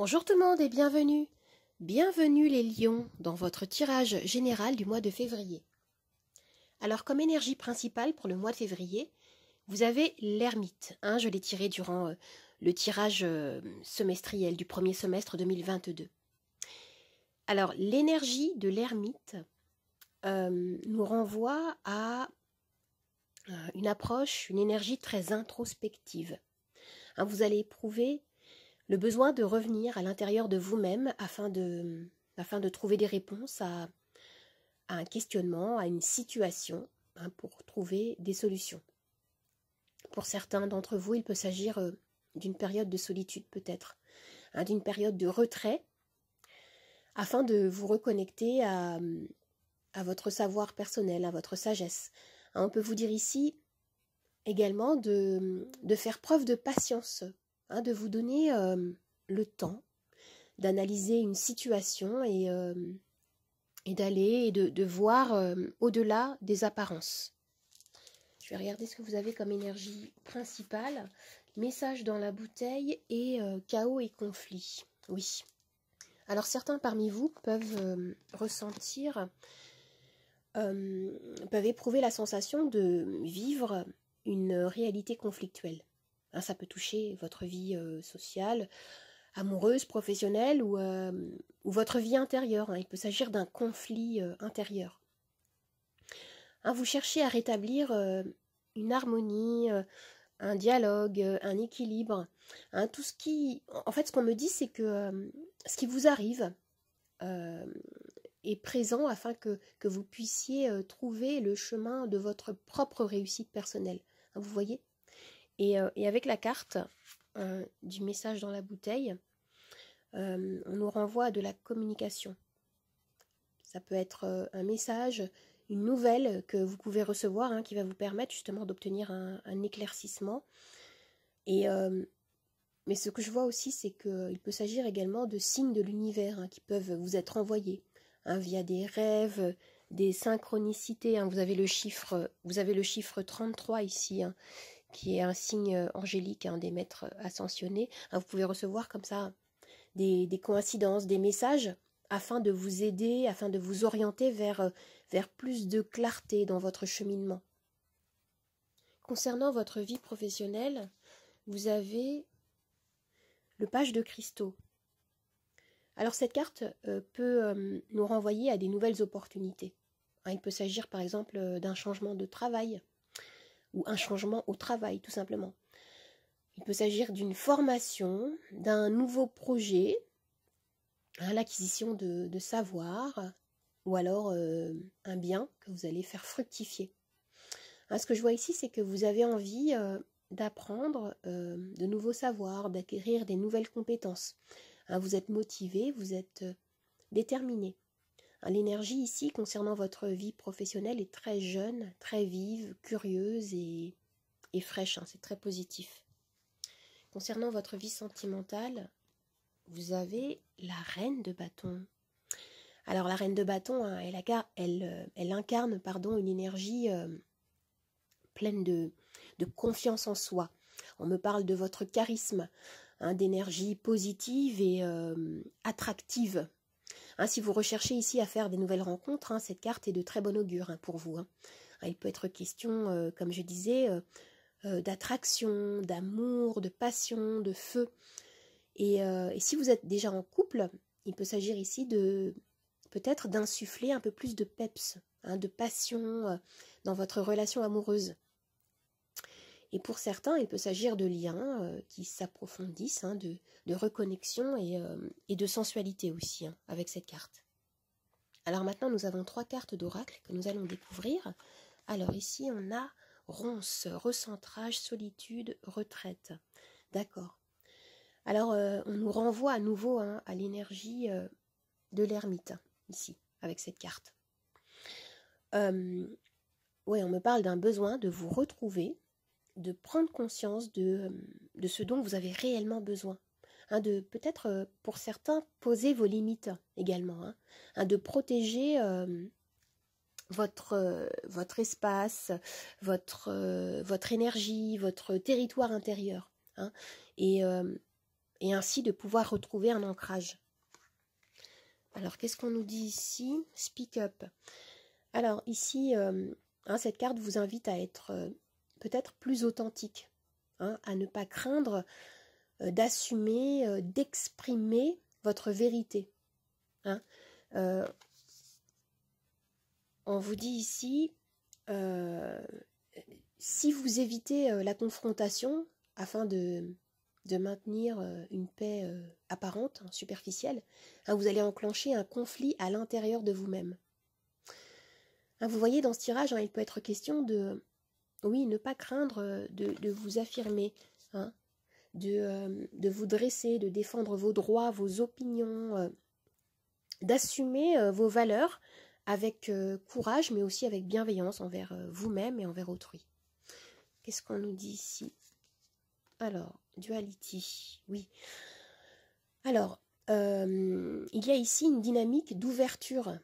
Bonjour tout le monde et bienvenue. Bienvenue les lions dans votre tirage général du mois de février. Alors comme énergie principale pour le mois de février, vous avez l'ermite. Je l'ai tiré durant le tirage semestriel du premier semestre 2022. Alors l'énergie de l'ermite nous renvoie à une approche, une énergie très introspective. Vous allez éprouver le besoin de revenir à l'intérieur de vous-même afin de trouver des réponses à un questionnement, à une situation, pour trouver des solutions. Pour certains d'entre vous, il peut s'agir d'une période de solitude peut-être, d'une période de retrait, afin de vous reconnecter à votre savoir personnel, à votre sagesse. On peut vous dire ici également de faire preuve de patience, de vous donner le temps d'analyser une situation et d'aller et de voir au-delà des apparences. Je vais regarder ce que vous avez comme énergie principale. Message dans la bouteille et chaos et conflit. Oui. Alors certains parmi vous peuvent ressentir, peuvent éprouver la sensation de vivre une réalité conflictuelle. Ça peut toucher votre vie sociale, amoureuse, professionnelle ou votre vie intérieure. Il peut s'agir d'un conflit intérieur. Vous cherchez à rétablir une harmonie, un dialogue, un équilibre. Tout ce qui... En fait, ce qu'on me dit, c'est que ce qui vous arrive est présent afin que vous puissiez trouver le chemin de votre propre réussite personnelle. Vous voyez ? Et avec la carte du message dans la bouteille, on nous renvoie à de la communication. Ça peut être un message, une nouvelle que vous pouvez recevoir qui va vous permettre justement d'obtenir un éclaircissement. Mais ce que je vois aussi, c'est qu'il peut s'agir également de signes de l'univers qui peuvent vous être envoyés via des rêves, des synchronicités. Vous avez le chiffre 33 ici, qui est un signe angélique des maîtres ascensionnés. Vous pouvez recevoir comme ça des coïncidences, des messages afin de vous aider, afin de vous orienter vers plus de clarté dans votre cheminement. Concernant votre vie professionnelle, vous avez le page de cristaux. Alors cette carte peut nous renvoyer à des nouvelles opportunités. Il peut s'agir par exemple d'un changement de travail ou un changement au travail tout simplement. Il peut s'agir d'une formation, d'un nouveau projet, l'acquisition de savoir, ou alors un bien que vous allez faire fructifier. Ce que je vois ici, c'est que vous avez envie d'apprendre de nouveaux savoirs, d'acquérir des nouvelles compétences. Vous êtes motivé, vous êtes déterminé. L'énergie ici, concernant votre vie professionnelle, est très jeune, très vive, curieuse et fraîche. C'est très positif. Concernant votre vie sentimentale, vous avez la reine de bâton. Alors la reine de bâton, elle incarne une énergie pleine de confiance en soi. On me parle de votre charisme, d'énergie positive et attractive. Si vous recherchez ici à faire des nouvelles rencontres, cette carte est de très bon augure pour vous. Il peut être question, comme je disais, d'attraction, d'amour, de passion, de feu. Et si vous êtes déjà en couple, il peut s'agir ici peut-être d'insuffler un peu plus de peps, de passion dans votre relation amoureuse. Et pour certains, il peut s'agir de liens qui s'approfondissent, de reconnexion et de sensualité aussi avec cette carte. Alors maintenant, nous avons 3 cartes d'oracle que nous allons découvrir. Alors ici, on a ronce, recentrage, solitude, retraite. D'accord. Alors, on nous renvoie à nouveau à l'énergie de l'ermite, ici, avec cette carte. On me parle d'un besoin de vous retrouver, de prendre conscience de ce dont vous avez réellement besoin. De peut-être, pour certains, poser vos limites également. De protéger votre espace, votre énergie, votre territoire intérieur. Et et ainsi de pouvoir retrouver un ancrage. Alors, qu'est-ce qu'on nous dit ici? Speak up. Alors, ici, cette carte vous invite à être peut-être plus authentique, à ne pas craindre d'assumer, d'exprimer votre vérité. On vous dit ici, si vous évitez la confrontation afin de maintenir une paix apparente, superficielle, vous allez enclencher un conflit à l'intérieur de vous-même. Vous voyez, dans ce tirage, il peut être question de, oui, ne pas craindre de vous affirmer, de vous dresser, de défendre vos droits, vos opinions, d'assumer vos valeurs avec courage, mais aussi avec bienveillance envers vous-même et envers autrui. Qu'est-ce qu'on nous dit ici? Alors, duality, oui. Alors, il y a ici une dynamique d'ouverture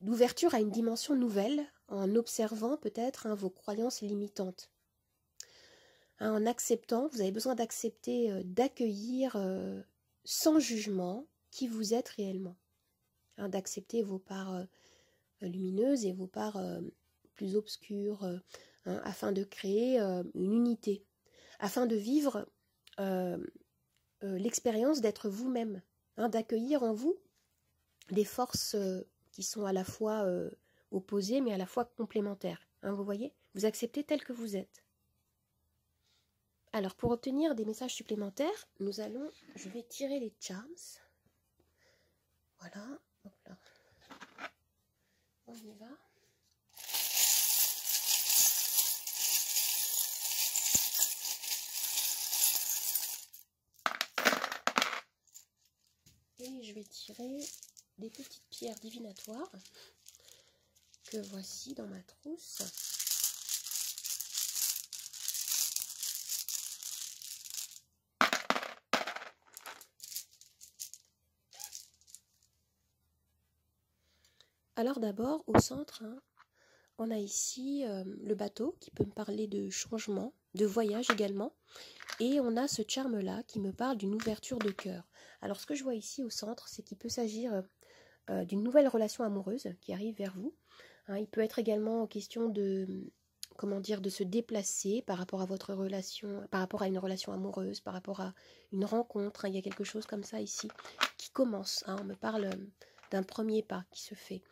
d'ouverture à une dimension nouvelle, en observant peut-être vos croyances limitantes. En acceptant, vous avez besoin d'accepter, d'accueillir sans jugement qui vous êtes réellement. D'accepter vos parts lumineuses et vos parts plus obscures, afin de créer une unité, afin de vivre l'expérience d'être vous-même, d'accueillir en vous des forces qui sont à la fois opposées mais à la fois complémentaires. Vous voyez, vous acceptez tel que vous êtes. Alors, pour obtenir des messages supplémentaires, je vais tirer les charms. Voilà, hop là. On y va. Et je vais tirer des petites pierres divinatoires que voici dans ma trousse. Alors d'abord, au centre, on a ici le bateau qui peut me parler de changement, de voyage également. Et on a ce charme-là qui me parle d'une ouverture de cœur. Alors ce que je vois ici au centre, c'est qu'il peut s'agir d'une nouvelle relation amoureuse qui arrive vers vous. Il peut être également question de, de se déplacer par rapport à votre relation, par rapport à une relation amoureuse, par rapport à une rencontre. Il y a quelque chose comme ça ici qui commence. On me parle d'un premier pas qui se fait.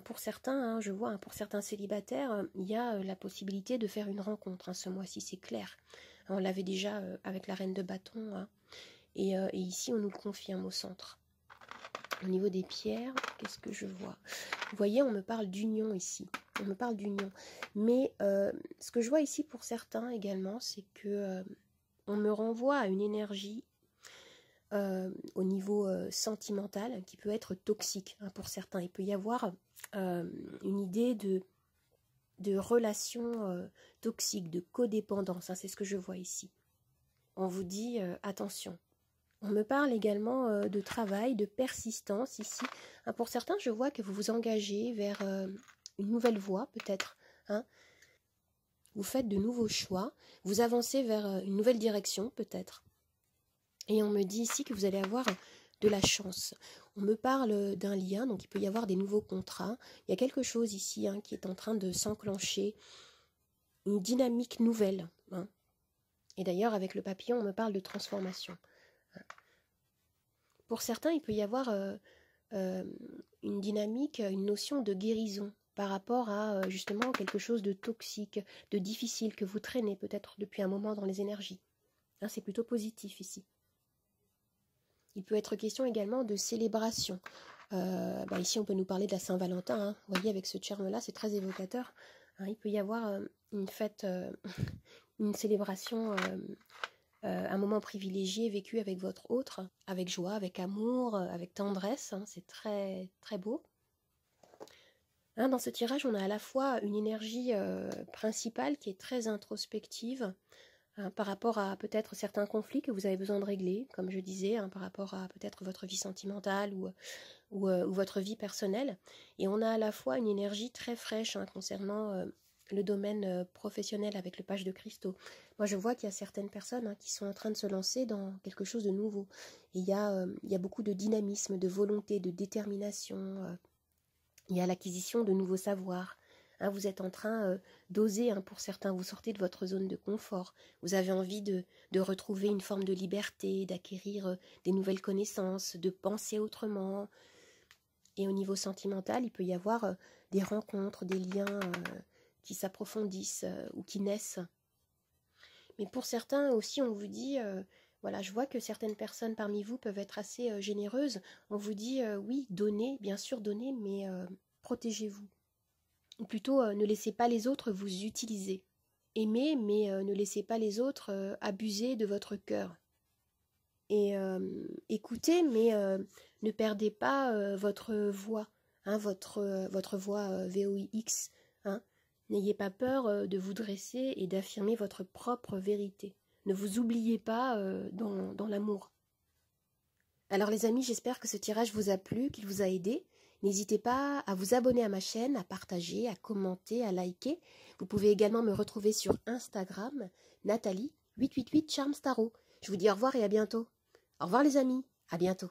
Pour certains, je vois, pour certains célibataires, il y a la possibilité de faire une rencontre. Ce mois-ci, c'est clair. On l'avait déjà avec la reine de bâton. Et ici, on nous le confirme au centre. Au niveau des pierres, qu'est-ce que je vois? Vous voyez, on me parle d'union ici. On me parle d'union. Mais ce que je vois ici pour certains également, c'est que on me renvoie à une énergie au niveau sentimental qui peut être toxique pour certains. Il peut y avoir une idée de relation toxique, de codépendance. C'est ce que je vois ici. On vous dit attention. On me parle également de travail, de persistance ici. Pour certains, je vois que vous vous engagez vers une nouvelle voie peut-être. Vous faites de nouveaux choix. Vous avancez vers une nouvelle direction peut-être. Et on me dit ici que vous allez avoir de la chance. On me parle d'un lien, donc il peut y avoir des nouveaux contrats. Il y a quelque chose ici qui est en train de s'enclencher, une dynamique nouvelle. Et d'ailleurs, avec le papillon, on me parle de transformation. Pour certains, il peut y avoir une dynamique, une notion de guérison par rapport à justement quelque chose de toxique, de difficile que vous traînez peut-être depuis un moment dans les énergies. C'est plutôt positif ici. Il peut être question également de célébration. Ici, on peut nous parler de la Saint-Valentin. Vous voyez, avec ce charme-là, c'est très évocateur. Il peut y avoir une fête, une célébration, un moment privilégié vécu avec votre autre, avec joie, avec amour, avec tendresse. C'est très, très beau. Dans ce tirage, on a à la fois une énergie principale qui est très introspective, par rapport à peut-être certains conflits que vous avez besoin de régler, comme je disais, par rapport à peut-être votre vie sentimentale ou votre vie personnelle. Et on a à la fois une énergie très fraîche concernant le domaine professionnel avec le page de cristaux. Moi, je vois qu'il y a certaines personnes qui sont en train de se lancer dans quelque chose de nouveau. Et il y a beaucoup de dynamisme, de volonté, de détermination. Il y a l'acquisition de nouveaux savoirs. Vous êtes en train d'oser, pour certains, vous sortez de votre zone de confort. Vous avez envie de retrouver une forme de liberté, d'acquérir des nouvelles connaissances, de penser autrement. Et au niveau sentimental, il peut y avoir des rencontres, des liens qui s'approfondissent ou qui naissent. Mais pour certains aussi, on vous dit, voilà, je vois que certaines personnes parmi vous peuvent être assez généreuses. On vous dit, oui, donnez, bien sûr donnez, mais protégez-vous. Ou plutôt, ne laissez pas les autres vous utiliser. Aimez, mais ne laissez pas les autres abuser de votre cœur. Et écoutez, mais ne perdez pas votre voix, votre voix VOIX. N'ayez pas peur de vous dresser et d'affirmer votre propre vérité. Ne vous oubliez pas dans l'amour. Alors les amis, j'espère que ce tirage vous a plu, qu'il vous a aidé. N'hésitez pas à vous abonner à ma chaîne, à partager, à commenter, à liker. Vous pouvez également me retrouver sur Instagram, Nathalie888 Charms Tarot. Je vous dis au revoir et à bientôt. Au revoir les amis, à bientôt.